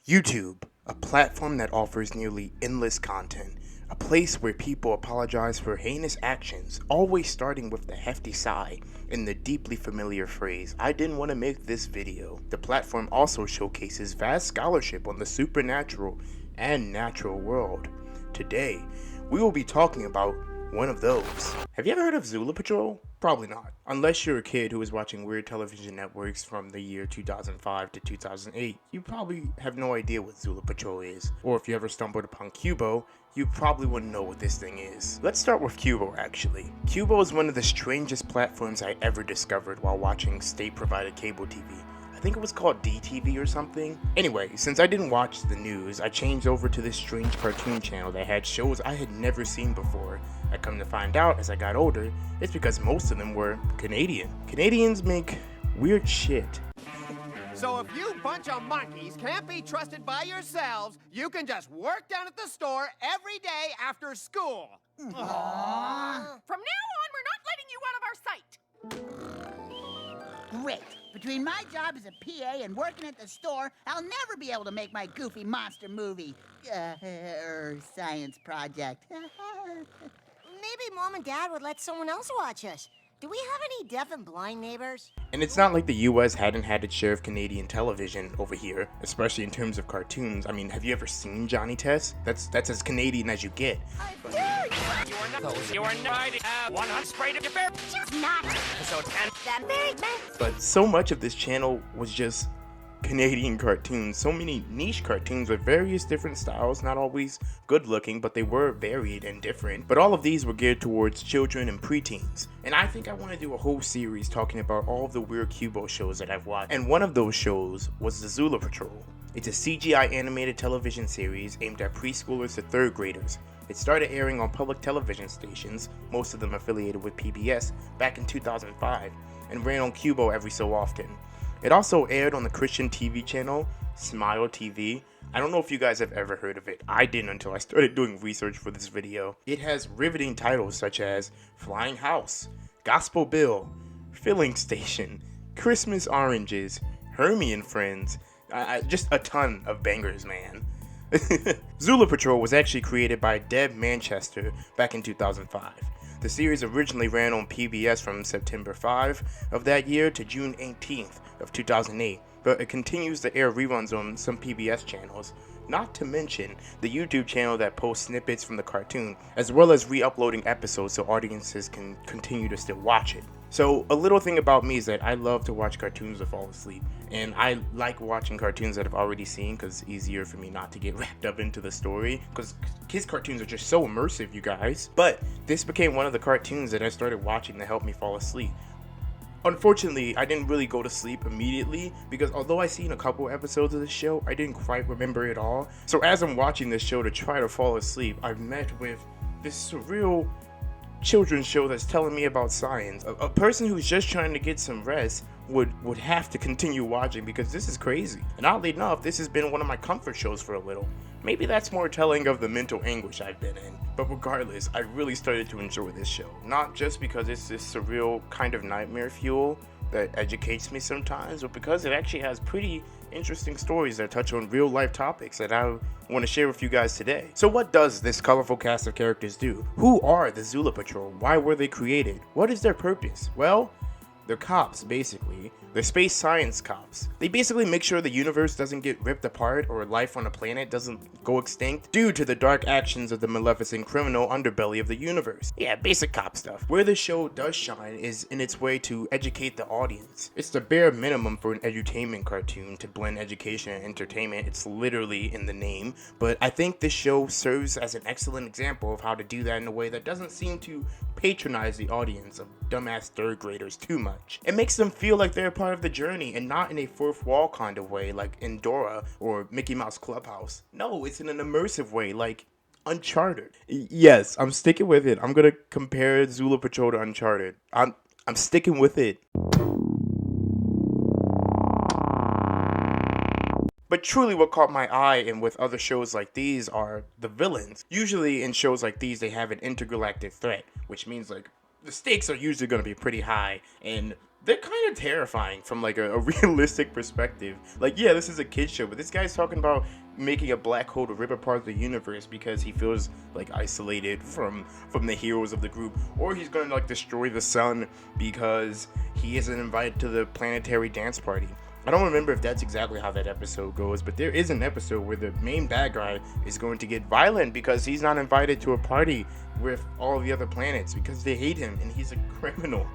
YouTube, a platform that offers nearly endless content, a place where people apologize for heinous actions, always starting with the hefty sigh and the deeply familiar phrase, "I didn't want to make this video." The platform also showcases vast scholarship on the supernatural and natural world. Today, we will be talking about one of those. Have you ever heard of Zula Patrol? Probably not. Unless you're a kid who was watching weird television networks from the year 2005 to 2008, you probably have no idea what Zula Patrol is. Or if you ever stumbled upon Cubo, you probably wouldn't know what this thing is. Let's start with Cubo actually. Cubo is one of the strangest platforms I ever discovered while watching state-provided cable TV. I think it was called DTV or something. Anyway, since I didn't watch the news, I changed over to this strange cartoon channel that had shows I had never seen before. I come to find out as I got older, it's because most of them were Canadian. Canadians make weird shit. So if you bunch of monkeys can't be trusted by yourselves, you can just work down at the store every day after school. From now on, we're not letting you out of our sight. Great. Between my job as a PA and working at the store, I'll never be able to make my goofy monster movie. Science project. Maybe Mom and Dad would let someone else watch us. Do we have any deaf and blind neighbors? And it's not like the US hadn't had its share of Canadian television over here, especially in terms of cartoons. I mean, have you ever seen Johnny Test? That's as Canadian as you get. But so much of this channel was just Canadian cartoons, so many niche cartoons with various different styles, not always good looking, but they were varied and different. But all of these were geared towards children and preteens. And I think I want to do a whole series talking about all of the weird Cubo shows that I've watched. And one of those shows was the Zula Patrol. It's a CGI animated television series aimed at preschoolers to third graders. It started airing on public television stations, most of them affiliated with PBS, back in 2005, and ran on Cubo every so often. It also aired on the Christian TV channel, Smile TV. I don't know if you guys have ever heard of it. I didn't until I started doing research for this video. It has riveting titles such as Flying House, Gospel Bill, Filling Station, Christmas Oranges, Hermie and Friends. Just a ton of bangers, man. Zula Patrol was actually created by Deb Manchester back in 2005. The series originally ran on PBS from September 5 of that year to June 18th of 2008, but it continues to air reruns on some PBS channels, not to mention the YouTube channel that posts snippets from the cartoon, as well as re-uploading episodes so audiences can continue to still watch it. So a little thing about me is that I love to watch cartoons to fall asleep, and I like watching cartoons that I've already seen because it's easier for me not to get wrapped up into the story, because kids' cartoons are just so immersive, you guys. But this became one of the cartoons that I started watching to help me fall asleep. Unfortunately, I didn't really go to sleep immediately because although I seen a couple episodes of the show, I didn't quite remember it all. So as I'm watching this show to try to fall asleep, I've met with this surreal children's show that's telling me about science. A person who's just trying to get some rest would have to continue watching because this is crazy. And oddly enough, this has been one of my comfort shows for a little. Maybe that's more telling of the mental anguish I've been in. But regardless, I really started to enjoy this show. Not just because it's this surreal kind of nightmare fuel that educates me sometimes, but because it actually has pretty interesting stories that touch on real life topics that I want to share with you guys today. So what does this colorful cast of characters do? Who are the Zula Patrol? Why were they created? What is their purpose? Well, they're cops, basically. They're space science cops. They basically make sure the universe doesn't get ripped apart or life on a planet doesn't go extinct due to the dark actions of the maleficent criminal underbelly of the universe. Yeah, basic cop stuff. Where the show does shine is in its way to educate the audience. It's the bare minimum for an edutainment cartoon to blend education and entertainment. It's literally in the name. But I think this show serves as an excellent example of how to do that in a way that doesn't seem to patronize the audience of dumbass third graders too much. It makes them feel like they're a part of the journey and not in a fourth wall kind of way like in Dora or Mickey Mouse Clubhouse. No, it's in an immersive way like Uncharted. Yes, I'm sticking with it. I'm gonna compare Zula Patrol to Uncharted. I'm sticking with it. But truly what caught my eye and with other shows like these are the villains. Usually in shows like these they have an intergalactic threat, which means like the stakes are usually going to be pretty high and they're kind of terrifying from like a realistic perspective. Like, yeah, this is a kid's show, but this guy's talking about making a black hole to rip apart the universe because he feels like isolated from the heroes of the group, or he's gonna like destroy the sun because he isn't invited to the planetary dance party. I don't remember if that's exactly how that episode goes, but there is an episode where the main bad guy is going to get violent because he's not invited to a party with all the other planets because they hate him and he's a criminal.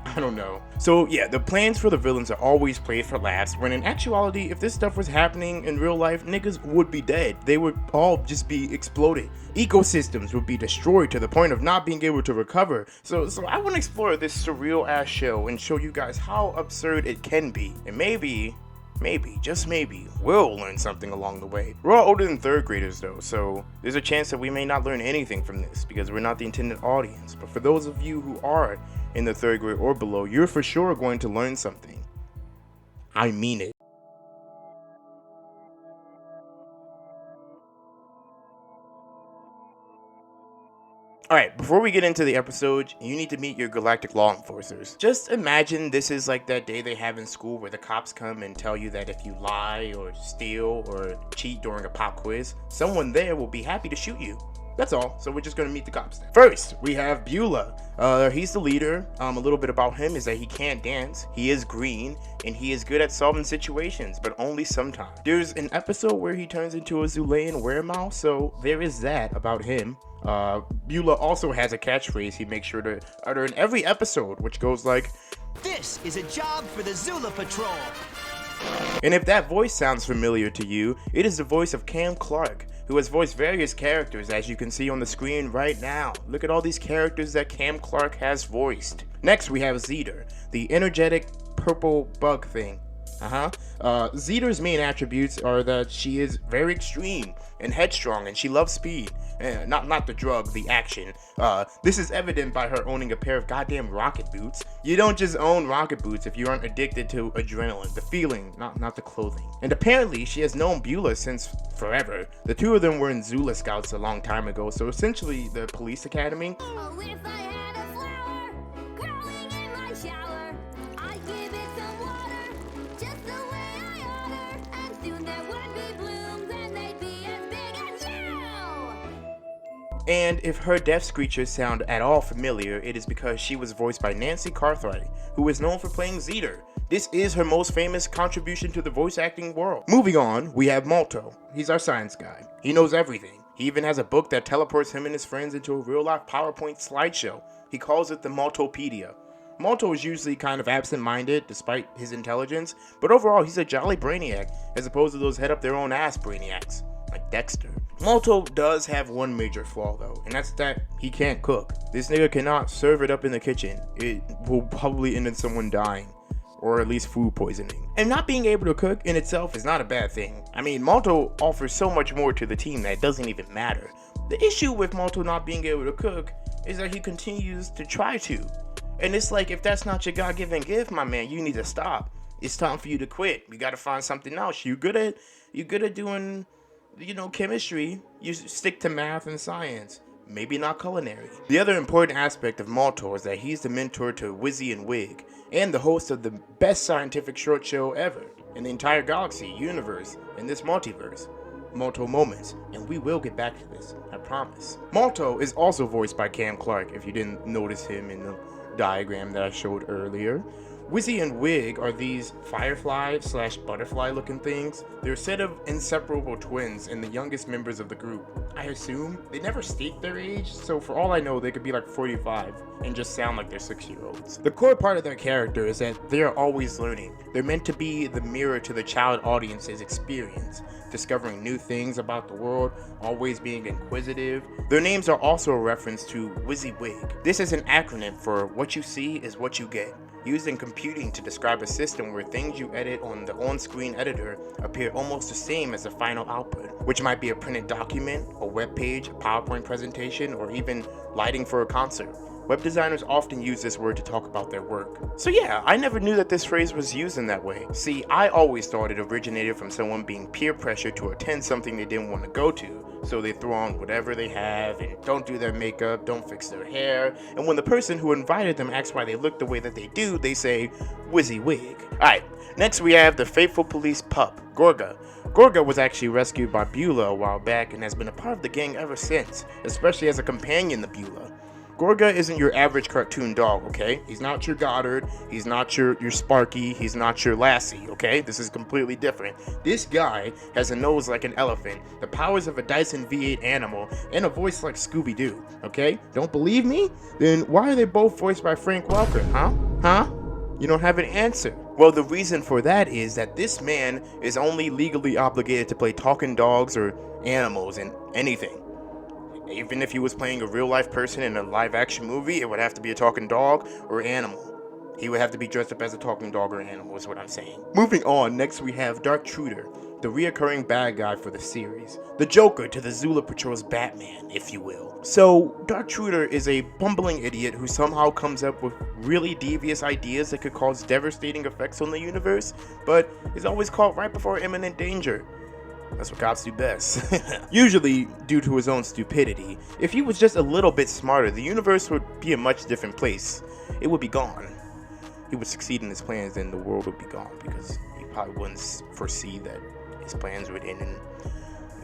I don't know. So yeah, the plans for the villains are always played for laughs, when in actuality, if this stuff was happening in real life, niggas would be dead. They would all just be exploded. Ecosystems would be destroyed to the point of not being able to recover. So I want to explore this surreal ass show and show you guys how absurd it can be. And maybe, just maybe, we'll learn something along the way. We're all older than 3rd graders though, so there's a chance that we may not learn anything from this because we're not the intended audience. But for those of you who are in the 3rd grade or below, you're for sure going to learn something. I mean it. Alright, before we get into the episode, you need to meet your galactic law enforcers. Just imagine this is like that day they have in school where the cops come and tell you that if you lie or steal or cheat during a pop quiz, someone there will be happy to shoot you. That's all. So we're just gonna meet the cops now. First, we have Beulah. He's the leader. A little bit about him is that he can't dance, he is green, and he is good at solving situations, but only sometimes. There's an episode where he turns into a Zulayan weremouse, so there is that about him. Beulah also has a catchphrase he makes sure to utter in every episode, which goes like, "This is a job for the Zula Patrol." And if that voice sounds familiar to you, it is the voice of Cam Clark, who has voiced various characters, as you can see on the screen right now. Look at all these characters that Cam Clark has voiced. Next, we have Zeter, the energetic purple bug thing. Zeter's main attributes are that she is very extreme and headstrong, and she loves speed. Not the drug, the action. This is evident by her owning a pair of goddamn rocket boots. You don't just own rocket boots if you aren't addicted to adrenaline, the feeling, not the clothing. And apparently, she has known Beulah since forever. The two of them were in Zula Scouts a long time ago, so essentially the police academy. Oh, if I had a flower growing in my shower, I'd give it some water, just the way I oughter, and soon there would be blooms, and they'd be as big as you! And if her death screeches sound at all familiar, it is because she was voiced by Nancy Cartwright, who is known for playing Zeter. This is her most famous contribution to the voice acting world. Moving on, we have Malto. He's our science guy. He knows everything. He even has a book that teleports him and his friends into a real-life PowerPoint slideshow. He calls it the Maltopedia. Malto is usually kind of absent-minded, despite his intelligence, but overall he's a jolly brainiac, as opposed to those head-up-their-own-ass brainiacs, like Dexter. Malto does have one major flaw though, and that's that he can't cook. This nigga cannot serve it up in the kitchen. It will probably end in someone dying, or at least food poisoning. And not being able to cook in itself is not a bad thing. I mean, Malto offers so much more to the team that it doesn't even matter. The issue with Malto not being able to cook is that he continues to try to. And it's like, if that's not your God-given gift, my man, you need to stop. It's time for you to quit. You gotta find something else. You good at doing, chemistry. You stick to math and science. Maybe not culinary. The other important aspect of Malto is that he's the mentor to Wizzy and Wig, and the host of the best scientific short show ever in the entire galaxy, universe, and this multiverse, Malto Moments, and we will get back to this, I promise. Malto is also voiced by Cam Clark, if you didn't notice him in the diagram that I showed earlier. Wizzy and Wig are these firefly/butterfly looking things. They're a set of inseparable twins and the youngest members of the group. I assume they never state their age, so for all I know they could be like 45 and just sound like they're 6-year-olds. The core part of their character is that they are always learning. They're meant to be the mirror to the child audience's experience, discovering new things about the world, always being inquisitive. Their names are also a reference to Wizzy Wig. This is an acronym for what you see is what you get, used in computing to describe a system where things you edit on the on-screen editor appear almost the same as the final output, which might be a printed document, a web page, a PowerPoint presentation, or even lighting for a concert. Web designers often use this word to talk about their work. So yeah, I never knew that this phrase was used in that way. See, I always thought it originated from someone being peer pressured to attend something they didn't want to go to. So they throw on whatever they have and don't do their makeup, don't fix their hair. And when the person who invited them asks why they look the way that they do, they say, "Wizzy wig." Alright, next we have the faithful police pup, Gorga. Gorga was actually rescued by Beulah a while back and has been a part of the gang ever since, especially as a companion to Beulah. Gorga isn't your average cartoon dog, okay? He's not your Goddard, he's not your Sparky, he's not your Lassie, okay? This is completely different. This guy has a nose like an elephant, the powers of a Dyson V8 animal, and a voice like Scooby-Doo, okay? Don't believe me? Then why are they both voiced by Frank Welker, huh? You don't have an answer. Well, the reason for that is that this man is only legally obligated to play talking dogs or animals in anything. Even if he was playing a real-life person in a live-action movie, it would have to be a talking dog or animal. He would have to be dressed up as a talking dog or animal, is what I'm saying. Moving on, next we have Dark Truder, the reoccurring bad guy for the series. The Joker to the Zula Patrol's Batman, if you will. So, Dark Truder is a bumbling idiot who somehow comes up with really devious ideas that could cause devastating effects on the universe, but is always caught right before imminent danger. That's what cops do best. Usually due to his own stupidity. If he was just a little bit smarter, the universe would be a much different place. It would be gone. He would succeed in his plans, then the world would be gone because he probably wouldn't foresee that his plans would end in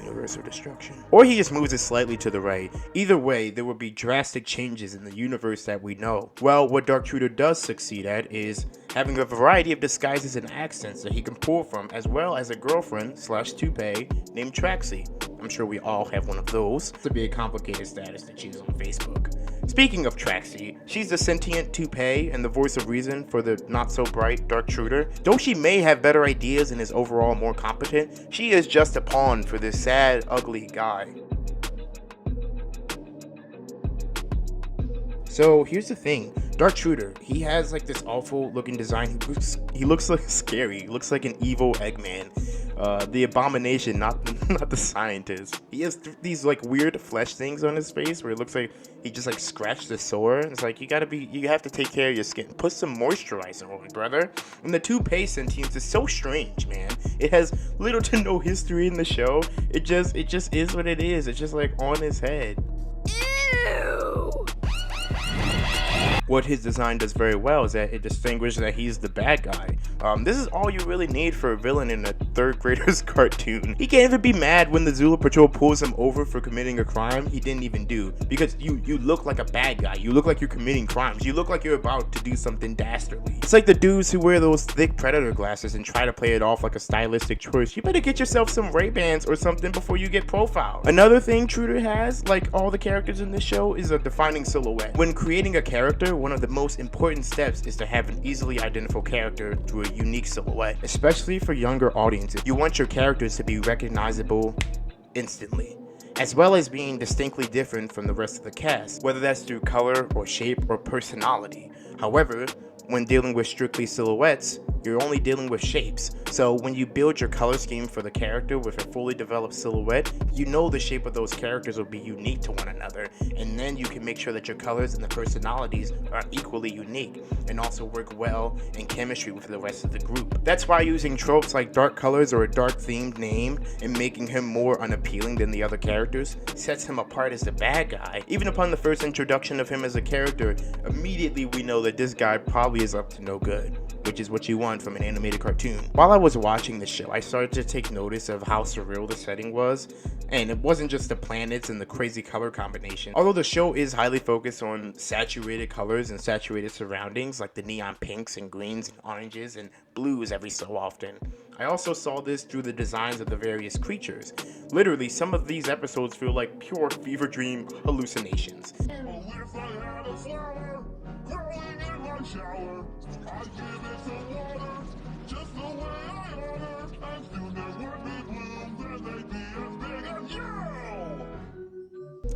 universal destruction. Or he just moves it slightly to the right. Either way, there would be drastic changes in the universe that we know. Well, what Dark Truder does succeed at is having a variety of disguises and accents that he can pull from, as well as a girlfriend/toupee named Traxie. I'm sure we all have one of those. It's a big complicated status to choose on Facebook. Speaking of Traxie, she's the sentient toupee and the voice of reason for the not-so-bright Dark Truder. Though she may have better ideas and is overall more competent, she is just a pawn for this sad, ugly guy. So here's the thing, Dark Truder, he has like this awful looking design. He looks like scary. He looks like an evil Eggman. The Abomination, not the scientist. He has these like weird flesh things on his face where it looks like he just like scratched a sore. It's like you have to take care of your skin. Put some moisturizer on it, brother. And the toupee sentience is so strange, man. It has little to no history in the show. It just is what it is. It's just like on his head. Ew! What his design does very well is that it distinguishes that he's the bad guy. This is all you really need for a villain in a third grader's cartoon. He can't even be mad when the Zula Patrol pulls him over for committing a crime he didn't even do, because you look like a bad guy. You look like you're committing crimes. You look like you're about to do something dastardly. It's like the dudes who wear those thick Predator glasses and try to play it off like a stylistic choice. You better get yourself some Ray-Bans or something before you get profiled. Another thing Truder has, like all the characters in this show, is a defining silhouette. When creating a character, one of the most important steps is to have an easily identifiable character through a unique silhouette, especially for younger audiences. You want your characters to be recognizable instantly, as well as being distinctly different from the rest of the cast, whether that's through color or shape or personality. However, when dealing with strictly silhouettes, you're only dealing with shapes. So when you build your color scheme for the character with a fully developed silhouette, you know the shape of those characters will be unique to one another, and then you can make sure that your colors and the personalities are equally unique and also work well in chemistry with the rest of the group. That's why using tropes like dark colors or a dark themed name and making him more unappealing than the other characters sets him apart as the bad guy. Even upon the first introduction of him as a character, immediately we know that this guy probably is up to no good, which is what you want from an animated cartoon. While I was watching the show, I started to take notice of how surreal the setting was, and it wasn't just the planets and the crazy color combination. Although the show is highly focused on saturated colors and saturated surroundings, like the neon pinks and greens and oranges and blues every so often, I also saw this through the designs of the various creatures. Literally, some of these episodes feel like pure fever dream hallucinations.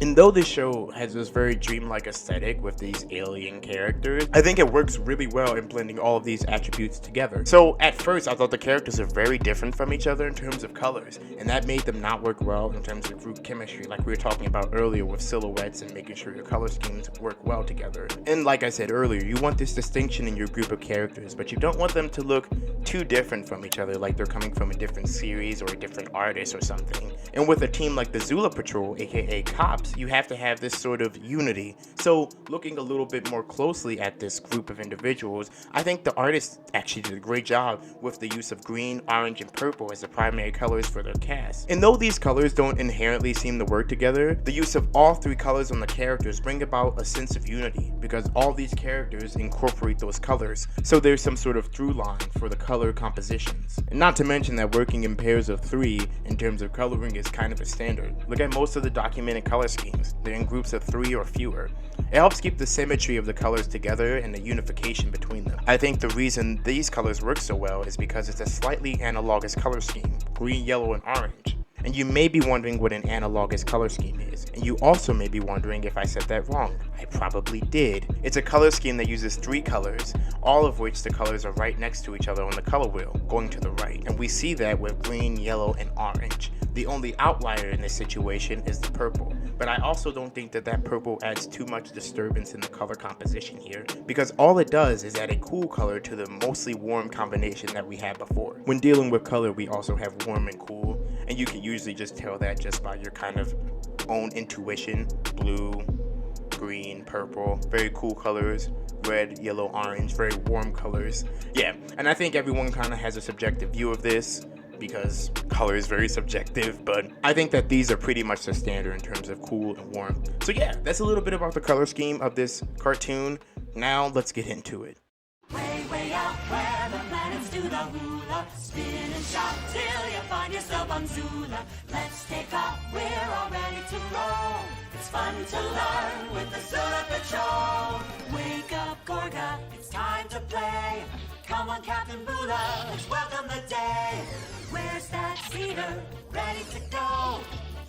And though this show has this very dreamlike aesthetic with these alien characters, I think it works really well in blending all of these attributes together. So at first I thought the characters are very different from each other in terms of colors, and that made them not work well in terms of group chemistry, like we were talking about earlier with silhouettes and making sure your color schemes work well together. And like I said earlier, you want this distinction in your group of characters, but you don't want them to look too different from each other, like they're coming from a different series or a different artist or something. And with a team like the Zula Patrol, aka Cops, you have to have this sort of unity. So looking a little bit more closely at this group of individuals, I think the artist actually did a great job with the use of green, orange, and purple as the primary colors for their cast. And though these colors don't inherently seem to work together, the use of all three colors on the characters bring about a sense of unity, because all these characters incorporate those colors, so there's some sort of through line for the color compositions. And not to mention that working in pairs of 3 in terms of coloring is kind of a standard. Look at most of the documented color schemes. They're in groups of 3 or fewer. It helps keep the symmetry of the colors together and the unification between them. I think the reason these colors work so well is because it's a slightly analogous color scheme, green, yellow, and orange. And you may be wondering what an analogous color scheme is. And you also may be wondering if I said that wrong. I probably did. It's a color scheme that uses 3 colors, all of which the colors are right next to each other on the color wheel, going to the right. And we see that with green, yellow, and orange. The only outlier in this situation is the purple. But I also don't think that that purple adds too much disturbance in the color composition here, because all it does is add a cool color to the mostly warm combination that we had before. When dealing with color, we also have warm and cool, and you can usually just tell that just by your kind of own intuition. Blue, green, purple, very cool colors. Red, yellow, orange, very warm colors. Yeah, and I think everyone kind of has a subjective view of this, because color is very subjective, but I think that these are pretty much the standard in terms of cool and warm. So yeah, that's a little bit about the color scheme of this cartoon. Now let's get into it. Way, way out where the planets do the hula, spin and shout till you find yourself on Zula. Let's take off, we're all ready to roll. It's fun to learn with the Zula Patrol. Wake up, Gorga, it's time to play. Come on, Captain Bula, let's welcome the day. Where's that cedar? Ready to go.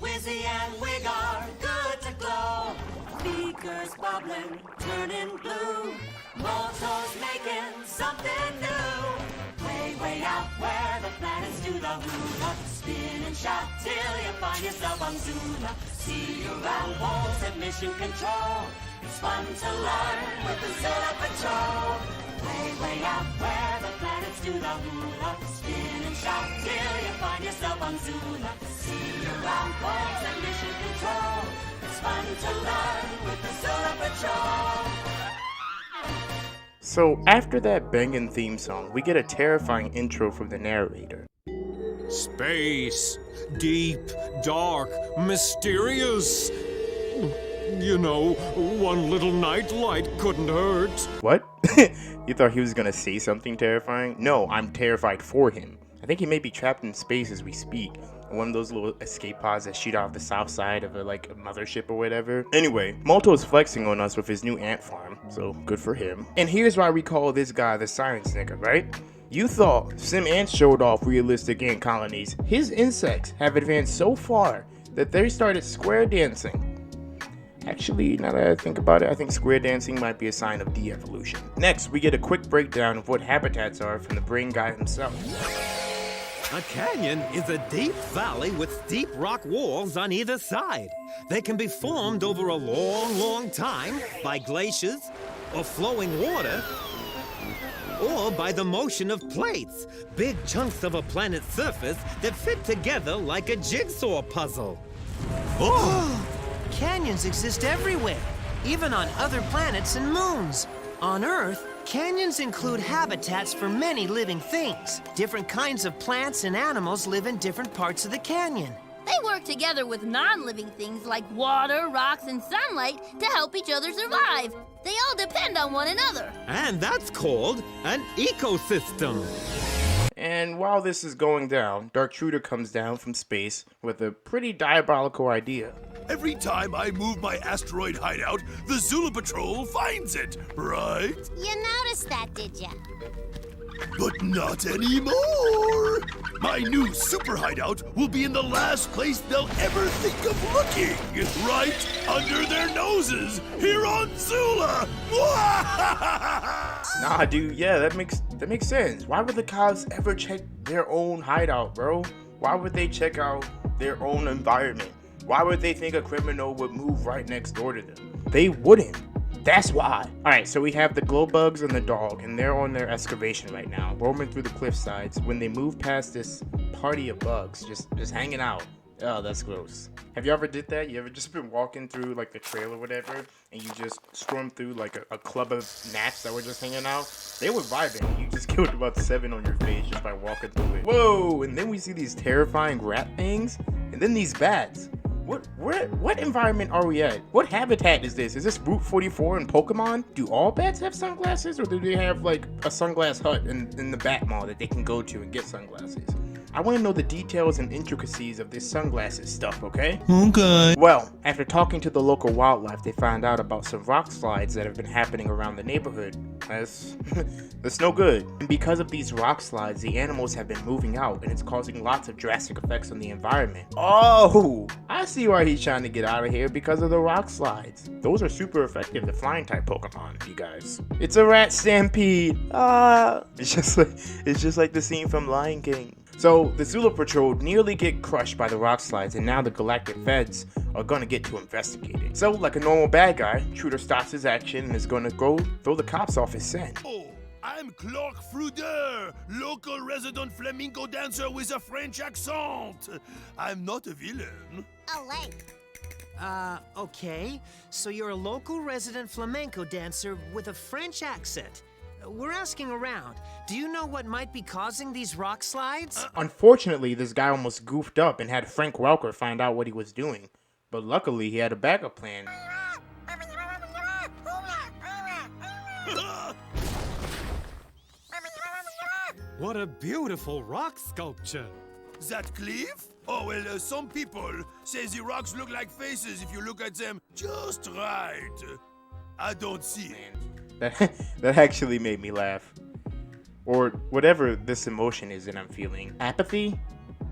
Wizzy and Wig are good to glow. Beakers bubbling, turning blue. Molto's making something new. Way, way out where the planets do the hula. Spin and shout till you find yourself on Zula. See around poles and mission control. It's fun to learn with the Zula Patrol. Way, way out where the planets do the hula. Spin and shout till you find yourself on Zula. See around poles and mission control. It's fun to learn with the Zula Patrol. So after that banging theme song, we get a terrifying intro from the narrator. Space. Deep, dark, mysterious. You know, one little nightlight couldn't hurt. What? You thought he was gonna say something terrifying? No, I'm terrified for him. I think he may be trapped in space as we speak. One of those little escape pods that shoot off the south side of a mothership or whatever. Anyway, Molto's flexing on us with his new ant farm, so good for him. And here's why we call this guy the science nigga, right? You thought Sim Ants showed off realistic ant colonies. His insects have advanced so far that they started square dancing. Actually, now that I think about it, I think square dancing might be a sign of de-evolution. Next, we get a quick breakdown of what habitats are from the brain guy himself. A canyon is a deep valley with steep rock walls on either side. They can be formed over a long, long time by glaciers or flowing water, or by the motion of plates, big chunks of a planet's surface that fit together like a jigsaw puzzle. Oh! Canyons exist everywhere, even on other planets and moons. On Earth, canyons include habitats for many living things. Different kinds of plants and animals live in different parts of the canyon. They work together with non-living things like water, rocks, and sunlight to help each other survive. They all depend on one another. And that's called an ecosystem. And while this is going down, Darktruder comes down from space with a pretty diabolical idea. Every time I move my asteroid hideout, the Zula Patrol finds it, right? You noticed that, did ya? But not anymore! My new super hideout will be in the last place they'll ever think of looking. Right under their noses, here on Zula. Nah, dude, yeah, that makes sense. Why would the cops ever check their own hideout, bro? Why would they check out their own environment? Why would they think a criminal would move right next door to them? They wouldn't. That's why. Alright, so we have the glow bugs and the dog, and they're on their excavation right now, roaming through the cliff sides when they move past this party of bugs, just hanging out. Oh, that's gross. Have you ever did that? You ever just been walking through like the trail or whatever, and you just stormed through like a club of gnats that were just hanging out? They were vibing. You just killed about 7 on your face just by walking through it. Whoa! And then we see these terrifying rat things, and then these bats. What environment are we at? What habitat is this? Is this Route 44 in Pokemon? Do all bats have sunglasses, or do they have like a sunglass hut in the bat mall that they can go to and get sunglasses? I want to know the details and intricacies of this sunglasses stuff, okay? Okay. Well, after talking to the local wildlife, they found out about some rock slides that have been happening around the neighborhood. That's no good. And because of these rock slides, the animals have been moving out, and it's causing lots of drastic effects on the environment. Oh, I see why he's trying to get out of here, because of the rock slides. Those are super effective, the flying type Pokemon, you guys. It's a rat stampede. It's just like the scene from Lion King. So, the Zula Patrol nearly get crushed by the rock slides, and now the Galactic Feds are gonna get to investigate it. So, like a normal bad guy, Truder stops his action and is gonna go throw the cops off his scent. Oh, I'm Clark Fruder, local resident flamenco dancer with a French accent. I'm not a villain. Oh, wait. Okay. So you're a local resident flamenco dancer with a French accent. We're asking around. Do you know what might be causing these rock slides? Unfortunately, this guy almost goofed up and had Frank Welker find out what he was doing. But luckily, he had a backup plan. What a beautiful rock sculpture. That cliff? Oh, well, some people say the rocks look like faces if you look at them just right. I don't see it. That actually made me laugh. Or whatever this emotion is that I'm feeling. Apathy?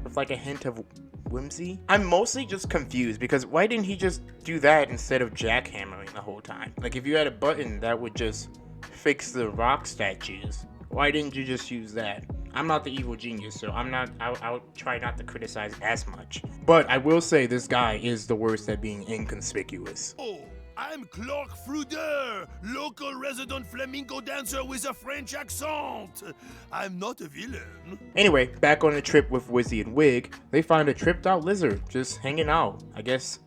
With like a hint of whimsy? I'm mostly just confused because why didn't he just do that instead of jackhammering the whole time? Like if you had a button that would just fix the rock statues, why didn't you just use that? I'm not the evil genius, so I'll try not to criticize as much. But I will say this guy is the worst at being inconspicuous. Oh, I'm Clark Fruder, local resident flamenco dancer with a French accent. I'm not a villain. Anyway, back on the trip with Wizzy and Wig, they find a tripped out lizard just hanging out. I guess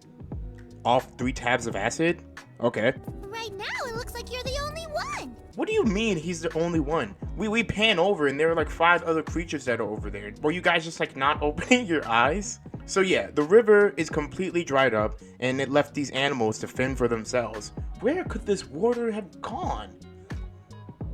off 3 tabs of acid? Okay. Right now, it looks like you're the only one. What do you mean he's the only one? We pan over and there are like 5 other creatures that are over there. Were you guys just like not opening your eyes? So yeah, the river is completely dried up and it left these animals to fend for themselves. Where could this water have gone?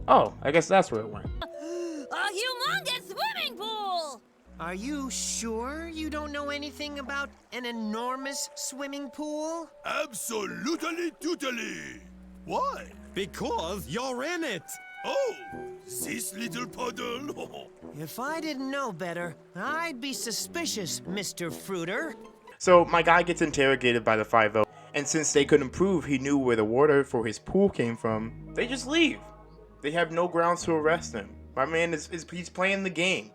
Oh, I guess that's where it went. A humongous swimming pool! Are you sure you don't know anything about an enormous swimming pool? Absolutely, totally. Why? Because you're in it. Oh, this little puddle. If I didn't know better, I'd be suspicious, Mr. Fruder. So my guy gets interrogated by the 5-0, and since they couldn't prove he knew where the water for his pool came from, they just leave. They have no grounds to arrest him. My man he's playing the game.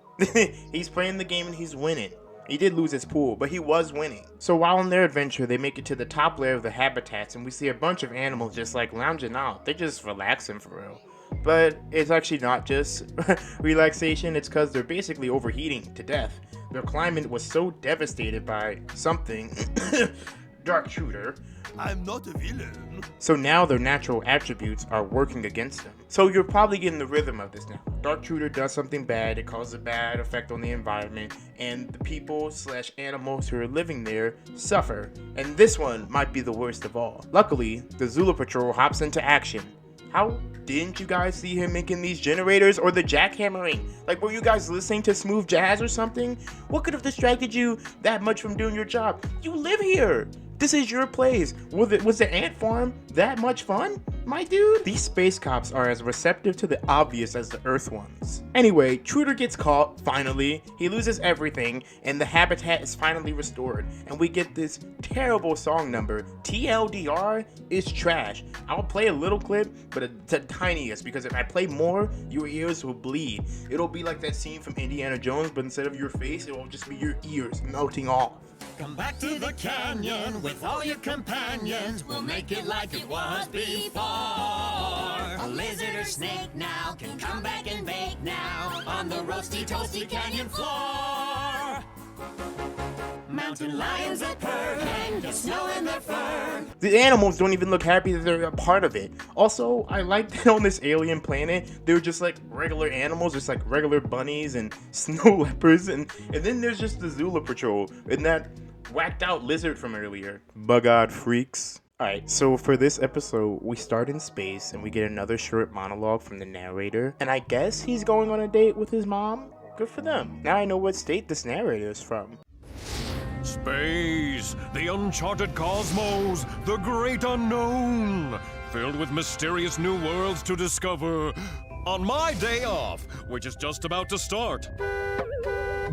He's playing the game and he's winning. He did lose his pool, but he was winning. So while on their adventure, they make it to the top layer of the habitats, and we see a bunch of animals just like lounging out. They're just relaxing for real. But it's actually not just relaxation, it's because they're basically overheating to death. Their climate was so devastated by something, Dark Shooter. I'm not a villain. So now their natural attributes are working against them. So you're probably getting the rhythm of this now. Dark Shooter does something bad, it causes a bad effect on the environment, and the people / animals who are living there suffer. And this one might be the worst of all. Luckily, the Zula Patrol hops into action. How didn't you guys see him making these generators or the jackhammering? Like, were you guys listening to smooth jazz or something? What could have distracted you that much from doing your job? You live here. This is your place. Was the ant farm that much fun? my dude? These space cops are as receptive to the obvious as the Earth ones. Anyway, Truder gets caught, finally. He loses everything, and the habitat is finally restored. And we get this terrible song number. TLDR is trash. I'll play a little clip, but the tiniest, because if I play more, your ears will bleed. It'll be like that scene from Indiana Jones, but instead of your face, it will just be your ears melting off. Come back to the canyon with all your companions. We'll make it like it was before. A lizard or snake now can come back and bake now on the roasty toasty canyon floor. Mountain lions that purr and get snow in their fur. The animals don't even look happy that they're a part of it. Also, I like that on this alien planet, they're just like regular animals, just like regular bunnies and snow leopards, and then there's just the Zula Patrol and that whacked out lizard from earlier. Bug-eyed freaks. Alright, so for this episode, we start in space and we get another short monologue from the narrator, and I guess he's going on a date with his mom? Good for them. Now I know what state this narrator is from. Space, the uncharted cosmos, the great unknown, filled with mysterious new worlds to discover on my day off, which is just about to start.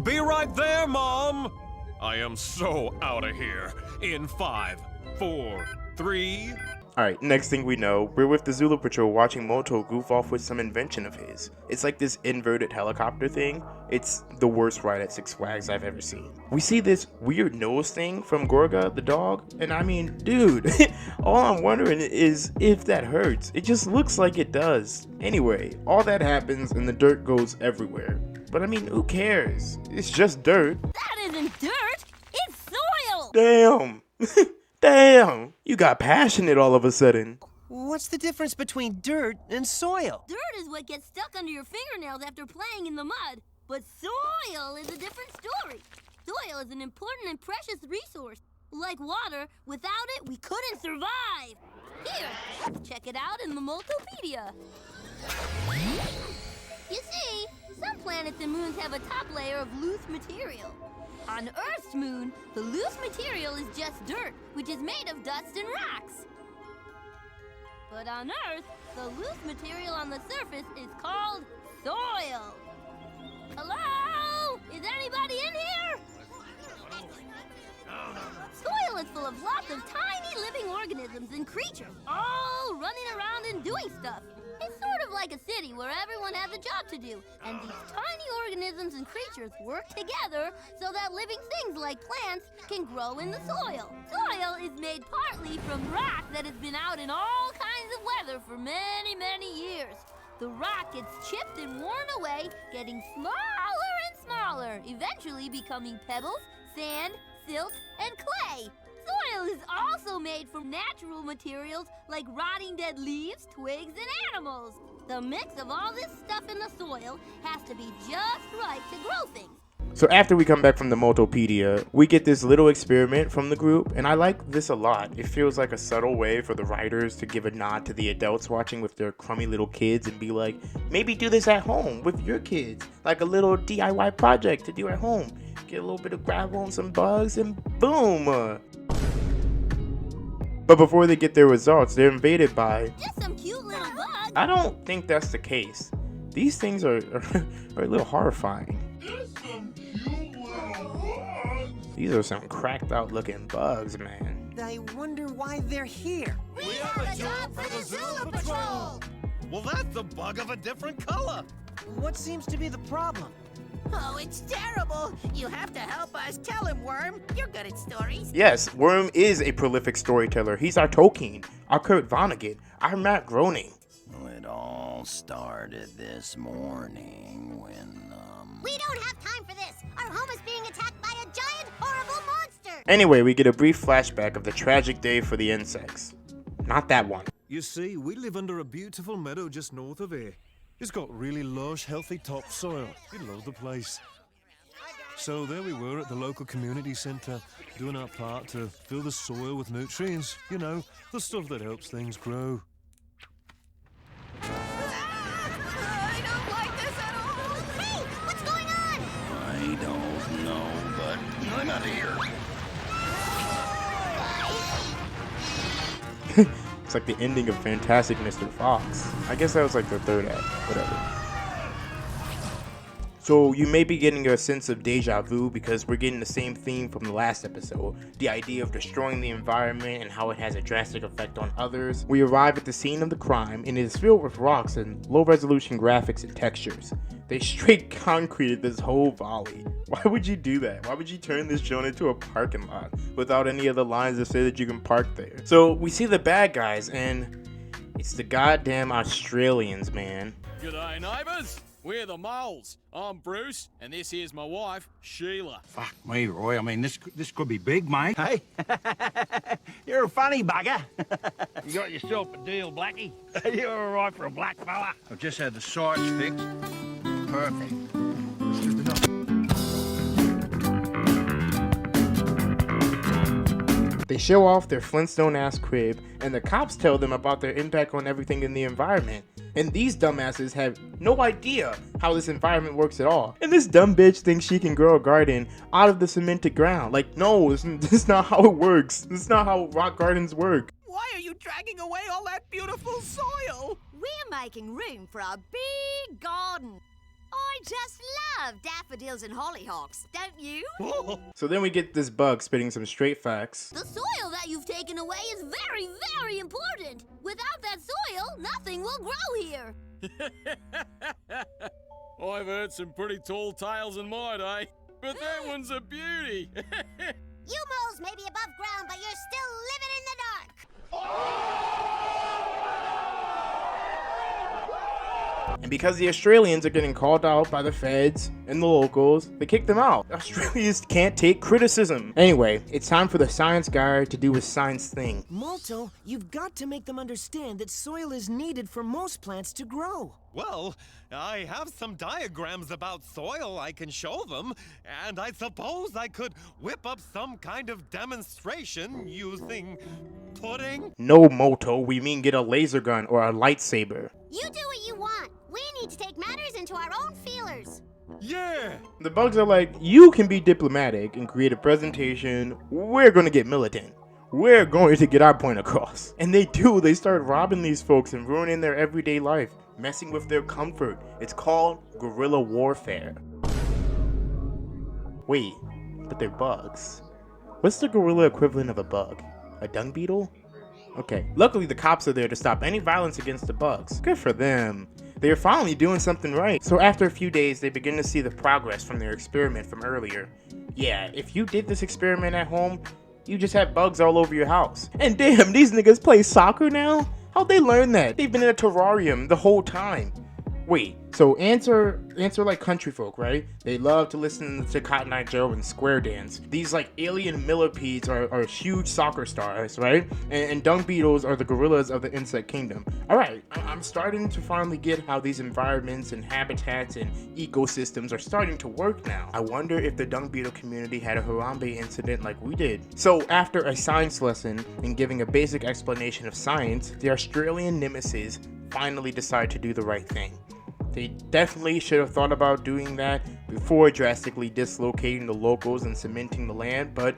Be right there, Mom! I am so out of here in 5, 4, 3... Alright, next thing we know, we're with the Zula Patrol watching Moto goof off with some invention of his. It's like this inverted helicopter thing. It's the worst ride at Six Flags I've ever seen. We see this weird nose thing from Gorga, the dog, and I mean, dude, all I'm wondering is if that hurts. It just looks like it does. Anyway, all that happens and the dirt goes everywhere. But I mean, who cares? It's just dirt. That isn't dirt, it's soil! Damn. Damn, you got passionate all of a sudden. What's the difference between dirt and soil? Dirt is what gets stuck under your fingernails after playing in the mud, but soil is a different story. Soil is an important and precious resource. Like water, without it, we couldn't survive. Here, check it out in the Multipedia. You see, some planets and moons have a top layer of loose material. On Earth's moon, the loose material is just dirt, which is made of dust and rocks. But on Earth, the loose material on the surface is called soil. Hello? Is anybody in here? Soil is full of lots of tiny living organisms and creatures, all running around and doing stuff. It's sort of like a city where everyone has a job to do, and these tiny organisms and creatures work together so that living things like plants can grow in the soil. Soil is made partly from rock that has been out in all kinds of weather for many, many years. The rock gets chipped and worn away, getting smaller and smaller, eventually becoming pebbles, sand, silt, and clay. Soil is also made from natural materials like rotting dead leaves, twigs, and animals. The mix of all this stuff in the soil has to be just right to grow things. So after we come back from the Multipedia, we get this little experiment from the group, and I like this a lot. It feels like a subtle way for the writers to give a nod to the adults watching with their crummy little kids and be like, maybe do this at home with your kids, like a little DIY project to do at home. Get a little bit of gravel and some bugs, and boom! But before they get their results, they're invaded by... Just some cute little bugs! I don't think that's the case. These things are a little horrifying. These are some cracked out looking bugs, man. I wonder why they're here. We have a job for the Zula Patrol! Well, that's a bug of a different color. What seems to be the problem? Oh, it's terrible. You have to help us. Tell him, Worm. You're good at stories. Yes, Worm is a prolific storyteller. He's our Tolkien, our Kurt Vonnegut, our Matt Groening. It all started this morning when, We don't have time for this. Our home is being attacked by a giant, horrible monster. Anyway, we get a brief flashback of the tragic day for the insects. Not that one. You see, we live under a beautiful meadow just north of here. It's got really lush, healthy topsoil. We love the place. So there we were at the local community centre, doing our part to fill the soil with nutrients. You know, the stuff that helps things grow. I don't like this at all. Hey, what's going on? I don't know, but I'm out of here. It's like the ending of Fantastic Mr. Fox. I guess that was like the third act, whatever. So you may be getting a sense of deja vu because we're getting the same theme from the last episode, the idea of destroying the environment and how it has a drastic effect on others. We arrive at the scene of the crime and it is filled with rocks and low resolution graphics and textures. They straight concreted this whole valley. Why would you do that? Why would you turn this joint into a parking lot without any other lines that say that you can park there? So we see the bad guys and it's the goddamn Australians, man. G'day, neighbours. We're the moles. I'm Bruce, and this here's my wife, Sheila. Fuck me, Roy. I mean, this could be big, mate. Hey, you're a funny bugger. You got yourself a deal, Blackie. You're all right for a black fella. I've just had the sights fixed. Perfect. That's good enough. They show off their Flintstone-ass crib, and the cops tell them about their impact on everything in the environment. And these dumbasses have no idea how this environment works at all. And this dumb bitch thinks she can grow a garden out of the cemented ground. Like, no, this is not how it works. This is not how rock gardens work. Why are you dragging away all that beautiful soil? We're making room for a big garden. I just love daffodils and hollyhocks, don't you? So then we get this bug spitting some straight facts. The soil that you've taken away is very, very important. Without that soil, nothing will grow here. I've heard some pretty tall tales in my day, but that one's a beauty. You moles may be above ground, but you're still living in the dark. And because the Australians are getting called out by the feds and the locals, they kick them out. Australians can't take criticism. Anyway, it's time for the science guy to do his science thing. Molto, you've got to make them understand that soil is needed for most plants to grow. Well, I have some diagrams about soil I can show them, and I suppose I could whip up some kind of demonstration using pudding? No, Moto, we mean get a laser gun or a lightsaber. You do what you want. We need to take matters into our own feelers. Yeah! The bugs are like, you can be diplomatic and create a presentation. We're gonna get militant. We're going to get our point across. And they do. They start robbing these folks and ruining their everyday life, messing with their comfort. It's called guerrilla warfare. Wait, but they're bugs. What's the guerrilla equivalent of a bug? A dung beetle? Okay, luckily the cops are there to stop any violence against the bugs. Good for them. They are finally doing something right. So after a few days, they begin to see the progress from their experiment from earlier. Yeah, if you did this experiment at home, you just have bugs all over your house. And damn, these niggas play soccer now? How'd they learn that? They've been in a terrarium the whole time. Wait, so ants are like country folk, right? They love to listen to Cotton Eye Joe and square dance. These like alien millipedes are huge soccer stars, right? And dung beetles are the gorillas of the insect kingdom. Alright, I'm starting to finally get how these environments and habitats and ecosystems are starting to work now. I wonder if the dung beetle community had a Harambe incident like we did. So after a science lesson and giving a basic explanation of science, the Australian nemesis finally decide to do the right thing. They definitely should have thought about doing that before drastically dislocating the locals and cementing the land, but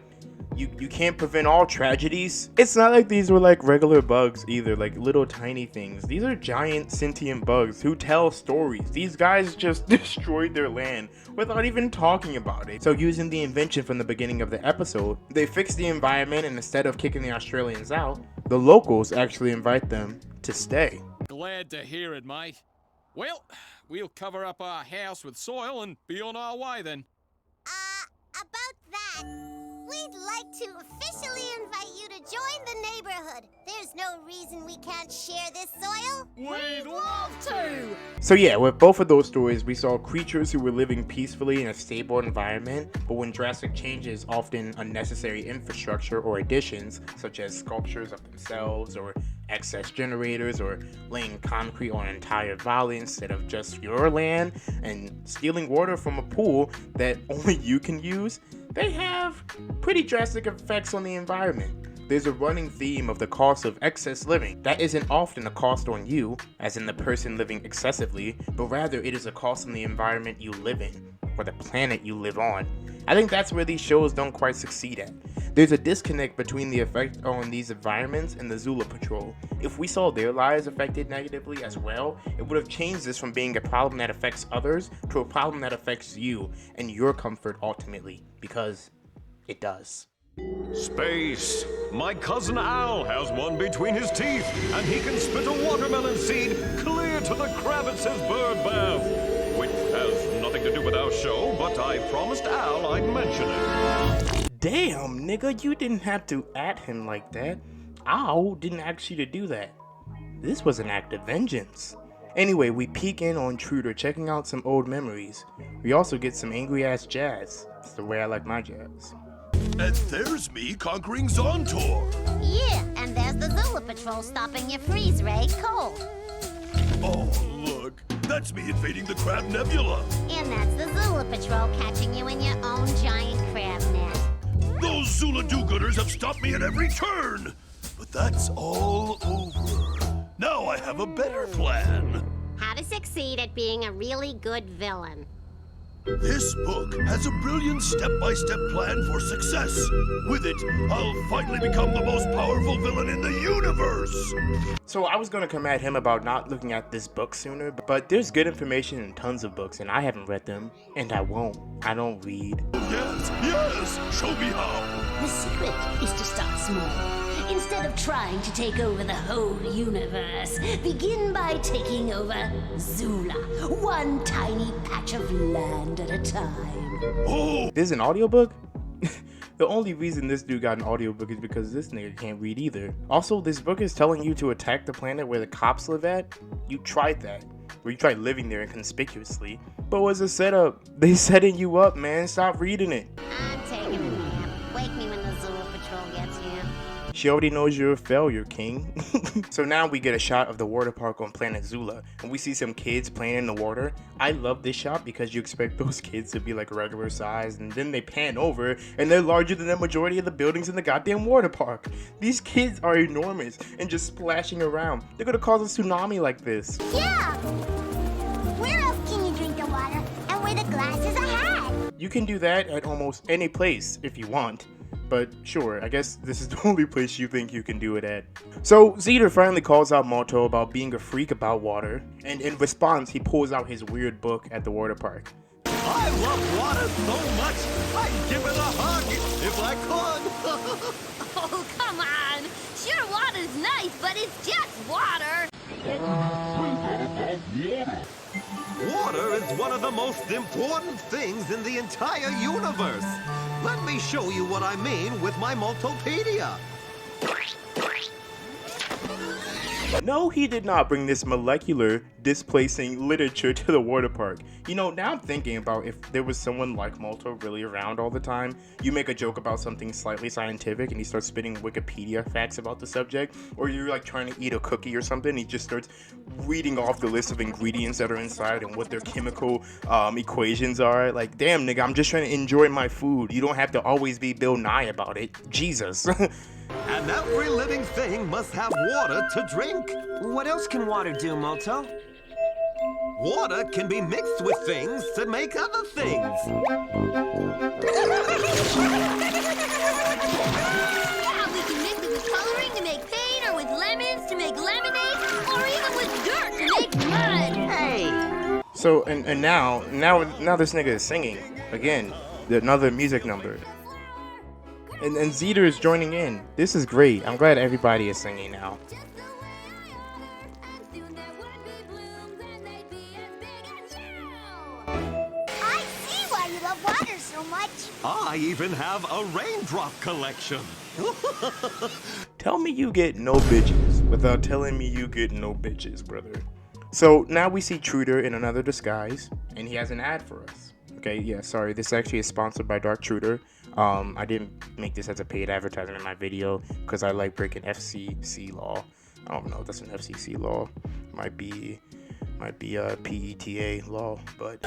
you can't prevent all tragedies. It's not like these were like regular bugs either, like little tiny things. These are giant sentient bugs who tell stories. These guys just destroyed their land without even talking about it. So using the invention from the beginning of the episode, they fixed the environment, and instead of kicking the Australians out, the locals actually invite them to stay. Glad to hear it, mate. Well, we'll cover up our house with soil and be on our way then. About that, we'd like to officially invite you to join the neighborhood. There's no reason we can't share this soil. We'd love to! So yeah, with both of those stories, we saw creatures who were living peacefully in a stable environment, but when drastic changes, often unnecessary infrastructure or additions, such as sculptures of themselves or excess generators or laying concrete on an entire valley instead of just your land, and stealing water from a pool that only you can use, they have pretty drastic effects on the environment. There's a running theme of the cost of excess living. That isn't often a cost on you, as in the person living excessively, but rather it is a cost on the environment you live in, or the planet you live on. I think that's where these shows don't quite succeed at. There's a disconnect between the effect on these environments and the Zula Patrol. If we saw their lives affected negatively as well, it would have changed this from being a problem that affects others to a problem that affects you and your comfort ultimately, because it does. Space. My cousin Al has one between his teeth, and he can spit a watermelon seed clear to the Kravitz's bird bath. Which has nothing to do with our show, but I promised Al I'd mention it. Damn, nigga, you didn't have to at him like that. Al didn't ask you to do that. This was an act of vengeance. Anyway, we peek in on Truder checking out some old memories. We also get some angry ass jazz. That's the way I like my jazz. And there's me conquering Zontor. Yeah, and there's the Zula Patrol stopping your freeze ray cold. Oh, look. That's me invading the Crab Nebula. And that's the Zula Patrol catching you in your own giant crab net. Those Zula do-gooders have stopped me at every turn. But that's all over. Now I have a better plan. How to succeed at being a really good villain. This book has a brilliant step-by-step plan for success. With it, I'll finally become the most powerful villain in the universe. So I was going to come at him about not looking at this book sooner, but there's good information in tons of books, and I haven't read them, and I won't. I don't read. Yes, show me how. The secret is to start small. Instead of trying to take over the whole universe, begin by taking over Zula, one tiny patch of land at a time. Oh! There's an audiobook? The only reason this dude got an audiobook is because this nigga can't read either. Also, this book is telling you to attack the planet where the cops live at. You tried that. Where you tried living there inconspicuously. But what's a setup? They setting you up, man. Stop reading it. I'm taking a nap. Wake me when the Zula Patrol gets here. She already knows you're a failure, King. So now we get a shot of the water park on planet Zula, and we see some kids playing in the water. I love this shot because you expect those kids to be like regular size, and then they pan over, and they're larger than the majority of the buildings in the goddamn water park. These kids are enormous and just splashing around. They're gonna cause a tsunami like this. Yeah! Where else can you drink the water, and where the glasses are had? You can do that at almost any place if you want. But sure, I guess this is the only place you think you can do it at. So Zeter finally calls out Malto about being a freak about water, and in response he pulls out his weird book at the water park. I love water so much, I'd give it a hug if I could. Oh, come on. Sure, water's nice, but it's just water. Water is one of the most important things in the entire universe. Let me show you what I mean with my Multopedia. No, he did not bring this molecular displacing literature to the water park. You know, now I'm thinking about if there was someone like Malto really around all the time. You make a joke about something slightly scientific and he starts spitting Wikipedia facts about the subject, or you're like trying to eat a cookie or something and he just starts reading off the list of ingredients that are inside and what their chemical equations are. Like, damn nigga, I'm just trying to enjoy my food. You don't have to always be Bill Nye about it. Jesus. And every living thing must have water to drink. What else can water do, Malto? Water can be mixed with things to make other things. Yeah, we can mix it with coloring to make paint, or with lemons to make lemonade, or even with dirt to make mud. Hey! So, and now this nigga is singing. Again, another music number. And Zeter is joining in. This is great. I'm glad everybody is singing now. I see why you love water so much. I even have a raindrop collection. Tell me you get no bitches without telling me you get no bitches, brother. So now we see Truder in another disguise, and he has an ad for us. Okay, yeah, sorry, this actually is sponsored by Dark Truder. I didn't make this as a paid advertisement in my video because I like breaking FCC law. I don't know if that's an FCC law. Might be a PETA law, but...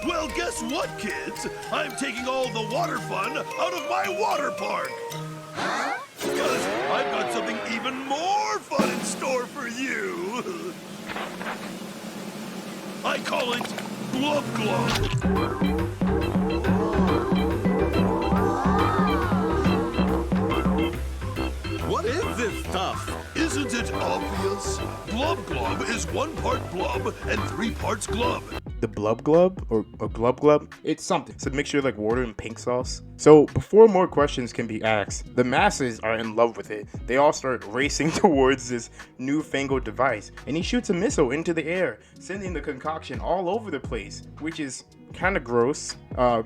Well, guess what, kids? I'm taking all the water fun out of my water park. Huh? Because I've got something even more fun in store for you. I call it Glub Glub. What is this stuff? Isn't it obvious? Blub Glub is 1 part blub and 3 parts glub. The blub glub or glub glub, it's something. It's a mixture of like water and pink sauce. So before more questions can be asked, the masses are in love with it. They all start racing towards this newfangled device, and he shoots a missile into the air, sending the concoction all over the place, which is kind of gross.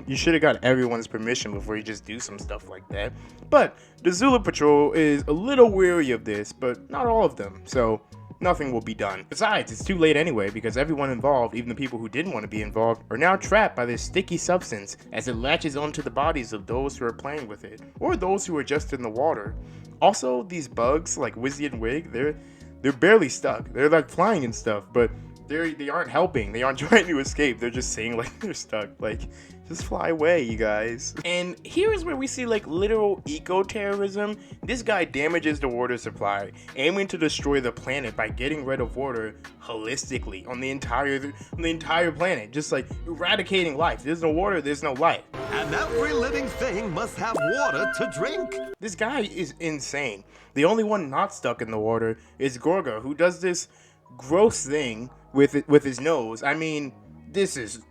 You should have got everyone's permission before you just do some stuff like that. But the Zula Patrol is a little weary of this, but not all of them. So nothing will be done. Besides, it's too late anyway because everyone involved, even the people who didn't want to be involved, are now trapped by this sticky substance as it latches onto the bodies of those who are playing with it, or those who are just in the water. Also, these bugs like Wizzy and Wig, they're barely stuck. They're like flying and stuff, but they aren't helping. They aren't trying to escape. They're just saying like they're stuck. Like, just fly away, you guys. And here is where we see like literal eco-terrorism. This guy damages the water supply, aiming to destroy the planet by getting rid of water holistically on the entire planet, just like eradicating life. There's no water, there's no life. And every living thing must have water to drink. This guy is insane. The only one not stuck in the water is Gorga, who does this gross thing with his nose. I mean, this is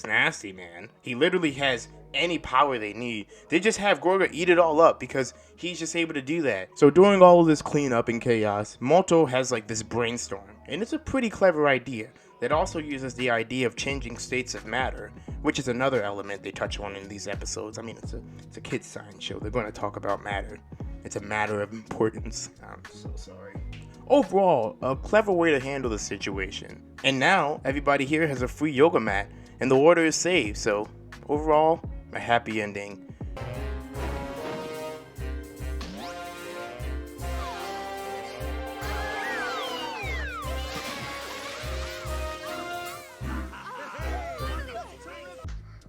nasty, man. He literally has any power they need. They just have Gorga eat it all up because he's just able to do that. So during all of this cleanup and chaos, Molto has like this brainstorm, and it's a pretty clever idea that also uses the idea of changing states of matter, which is another element they touch on in these episodes. I mean, it's a kids' science show. They're going to talk about matter. It's a matter of importance. I'm so sorry. Overall, a clever way to handle the situation. And now, everybody here has a free yoga mat, and the water is saved, so overall, a happy ending.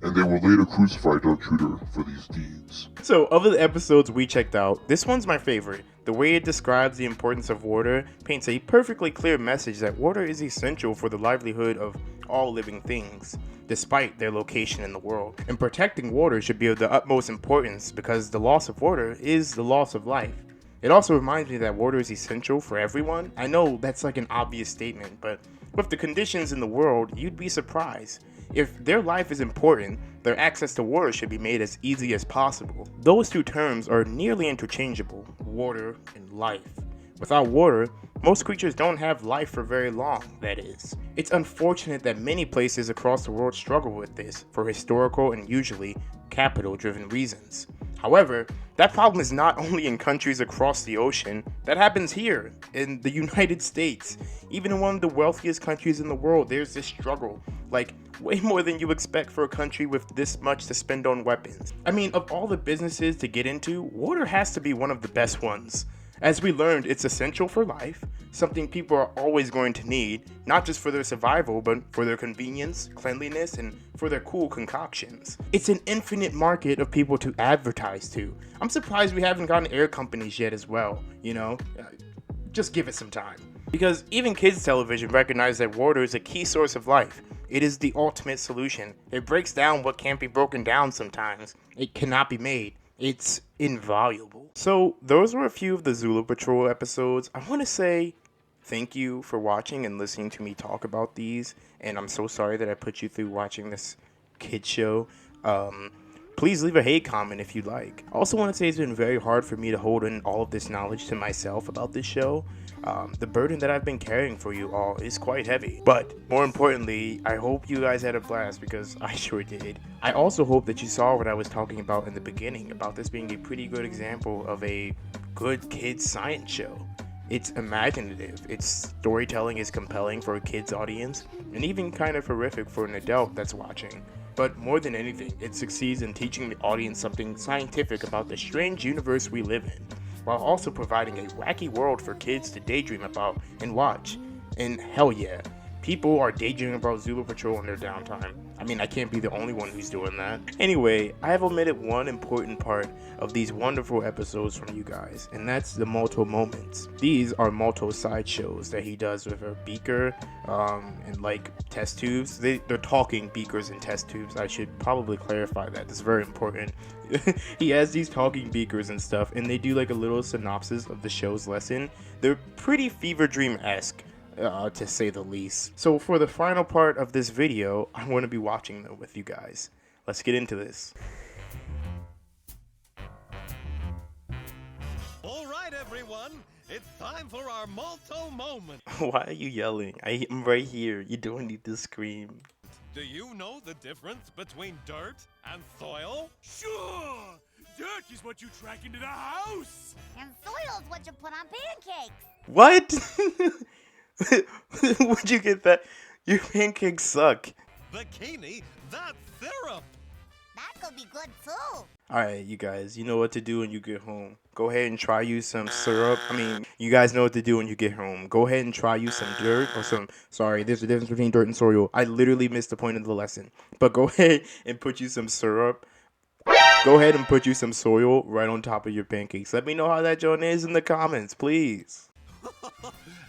And they will later crucify Dark Shooter for these deeds. So, of the episodes we checked out, this one's my favorite. The way it describes the importance of water paints a perfectly clear message that water is essential for the livelihood of all living things, despite their location in the world. And protecting water should be of the utmost importance because the loss of water is the loss of life. It also reminds me that water is essential for everyone. I know that's like an obvious statement, but with the conditions in the world, you'd be surprised. If their life is important, their access to water should be made as easy as possible. Those two terms are nearly interchangeable, water and life. Without water, most creatures don't have life for very long, that is. It's unfortunate that many places across the world struggle with this for historical and usually capital-driven reasons. However, that problem is not only in countries across the ocean, that happens here, in the United States. Even in one of the wealthiest countries in the world, there's this struggle, like way more than you expect for a country with this much to spend on weapons. I mean, of all the businesses to get into, water has to be one of the best ones. As we learned, it's essential for life, something people are always going to need, not just for their survival, but for their convenience, cleanliness, and for their cool concoctions. It's an infinite market of people to advertise to. I'm surprised we haven't gotten air companies yet as well, you know? Just give it some time. Because even kids' television recognize that water is a key source of life. It is the ultimate solution. It breaks down what can't be broken down sometimes. It cannot be made. It's invaluable. So those were a few of the Zula Patrol episodes. I want to say thank you for watching and listening to me talk about these. And I'm so sorry that I put you through watching this kid show. Please leave a hate comment if you'd like. I also want to say it's been very hard for me to hold in all of this knowledge to myself about this show. The burden that I've been carrying for you all is quite heavy. But more importantly, I hope you guys had a blast because I sure did. I also hope that you saw what I was talking about in the beginning, about this being a pretty good example of a good kids science show. It's imaginative, its storytelling is compelling for a kid's audience, and even kind of horrific for an adult that's watching. But more than anything, it succeeds in teaching the audience something scientific about the strange universe we live in, while also providing a wacky world for kids to daydream about and watch. And hell yeah, people are daydreaming about Zula Patrol in their downtime. I mean, I can't be the only one who's doing that. Anyway, I have omitted one important part of these wonderful episodes from you guys, and that's the Malto moments. These are Malto sideshows that he does with a beaker and like test tubes. They're talking beakers and test tubes. I should probably clarify that. It's very important. He has these talking beakers and stuff, and they do like a little synopsis of the show's lesson. They're pretty Fever Dream-esque. To say the least. So for the final part of this video, I'm going to be watching them with you guys. Let's get into this. All right, everyone. It's time for our Malto moment. Why are you yelling? I'm right here. You don't need to scream. Do you know the difference between dirt and soil? Sure! Dirt is what you track into the house! And soil's what you put on pancakes. What? Where'd you get that? Your pancakes suck. Bikini, that's syrup. That could be good too. Alright, you guys, you know what to do when you get home. Go ahead and try you some syrup. I mean, you guys know what to do when you get home. Go ahead and try you some dirt or some... Sorry, there's a difference between dirt and soil. I literally missed the point of the lesson. But go ahead and put you some syrup. Go ahead and put you some soil right on top of your pancakes. Let me know how that joint is in the comments, please.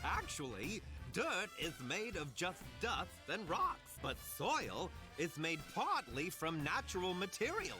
Actually, dirt is made of just dust and rocks, but soil is made partly from natural materials.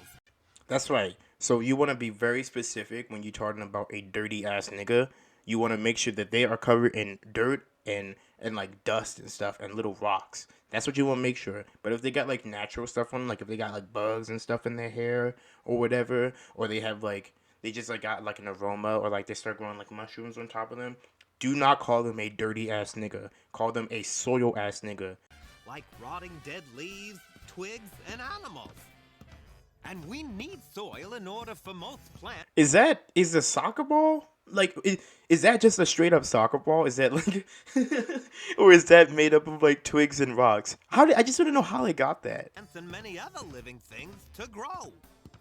That's right. So you want to be very specific when you're talking about a dirty ass nigga. You want to make sure that they are covered in dirt and like dust and stuff and little rocks. That's what you want to make sure. But if they got like natural stuff on them, like if they got like bugs and stuff in their hair or whatever, or they have like, they just like got like an aroma, or like they start growing like mushrooms on top of them, do not call them a dirty ass nigga. Call them a soil ass nigga. Like rotting dead leaves, twigs, and animals. And we need soil in order for most plants. Is the soccer ball? Like, is that just a straight up soccer ball? Is that like, or is that made up of like twigs and rocks? I just want to know how they got that. And many other living things to grow.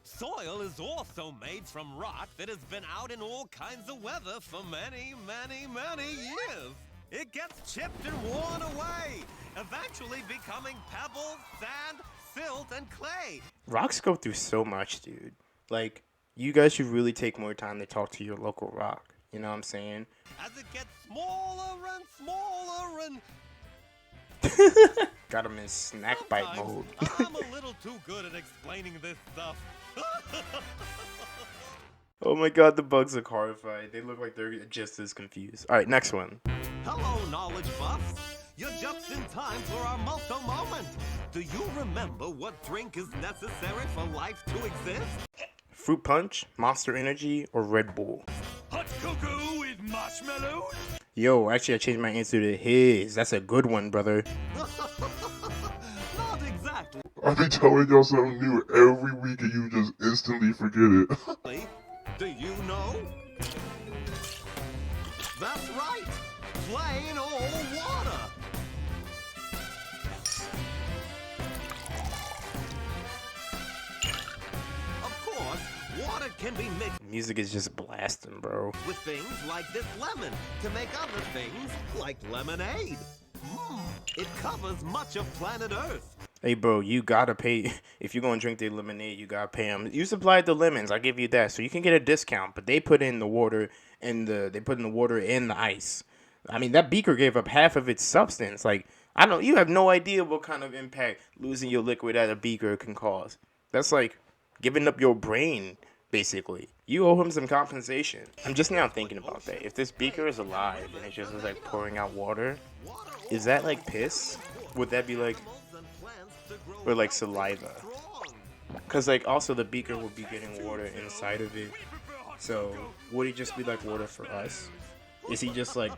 Soil is also made from rock that has been out in all kinds of weather for many, many, many years. It gets chipped and worn away, eventually becoming pebbles, sand, silt, and clay. Rocks go through so much, dude. Like, you guys should really take more time to talk to your local rock. You know what I'm saying? As it gets smaller and smaller and... Got him in snack bite mode. I'm a little too good at explaining this stuff. Oh my god, the bugs look horrified. They look like they're just as confused. Alright, next one. Hello, knowledge buffs. You're just in time for our Malto moment. Do you remember what drink is necessary for life to exist? Fruit Punch, Monster Energy, or Red Bull? Hot cocoa with marshmallows? Yo, actually I changed my answer to his. That's a good one, brother. Not exactly. I be telling y'all something new every week and you just instantly forget it. Do you know? That's right. Plain old water. Of course, water can be mixed. Music is just blasting, bro. With things like this lemon to make other things like lemonade. It covers much of planet Earth. Hey, bro, you gotta pay. If you're gonna drink the lemonade, you gotta pay them. You supplied the lemons, I give you that, so you can get a discount. But they put in the water and they put in the water and the ice. I mean, that beaker gave up half of its substance. Like, I don't. You have no idea what kind of impact losing your liquid at a beaker can cause. That's like giving up your brain, basically. You owe him some compensation. I'm just now thinking about that. If this beaker is alive and it just is like pouring out water, is that like piss? Would that be like, or like saliva? Because like also the beaker would be getting water inside of it. So would it just be like water for us? Is he just like,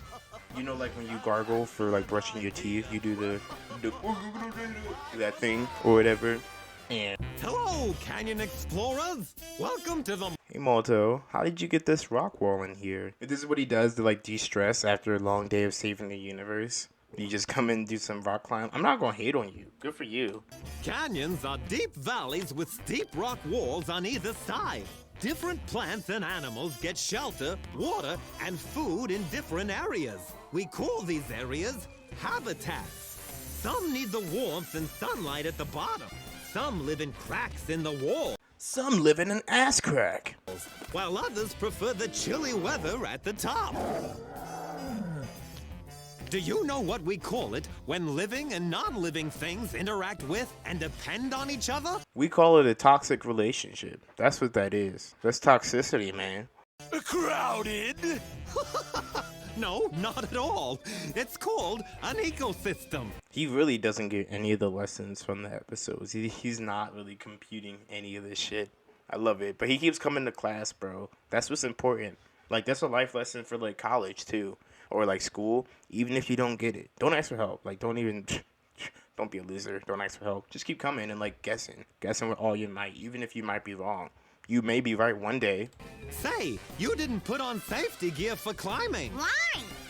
you know, like when you gargle for like brushing your teeth, you do that thing or whatever. And hello, Canyon Explorers! Welcome to the... Hey Malto, how did you get this rock wall in here? If this is what he does to like de-stress after a long day of saving the universe, you just come in and do some rock climb. I'm not gonna hate on you. Good for you. Canyons are deep valleys with steep rock walls on either side. Different plants and animals get shelter, water, and food in different areas. We call these areas habitats. Some need the warmth and sunlight at the bottom. Some live in cracks in the wall. Some live in an ass crack. While others prefer the chilly weather at the top. Do you know what we call it when living and non-living things interact with and depend on each other? We call it a toxic relationship. That's what that is. That's toxicity, man. Crowded? No, not at all. It's called an ecosystem. He really doesn't get any of the lessons from the episodes. He's not really computing any of this shit. I love it. But he keeps coming to class, bro. That's what's important. Like, that's a life lesson for, like, college, too. Or, like, school. Even if you don't get it. Don't ask for help. Like, don't be a loser. Don't ask for help. Just keep coming and, like, guessing. Guessing with all your might. Even if you might be wrong. You may be right one day. Say, you didn't put on safety gear for climbing. Why?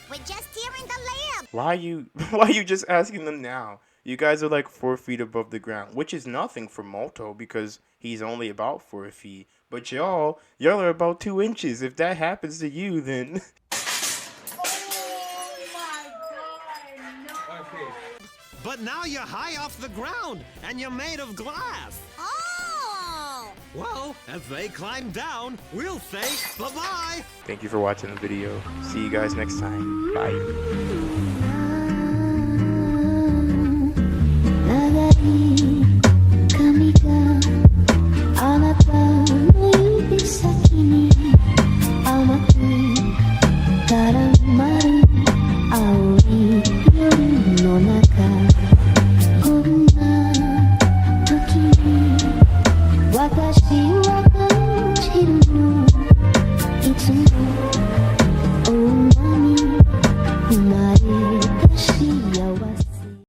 We're just here in the lab. Why are you just asking them now? You guys are like 4 feet above the ground, which is nothing for Molto because he's only about 4 feet. But y'all are about 2 inches. If that happens to you, then... But now you're high off the ground, and you're made of glass. Oh! Well, as they climb down, we'll say bye-bye. Thank you for watching the video. See you guys next time. Bye.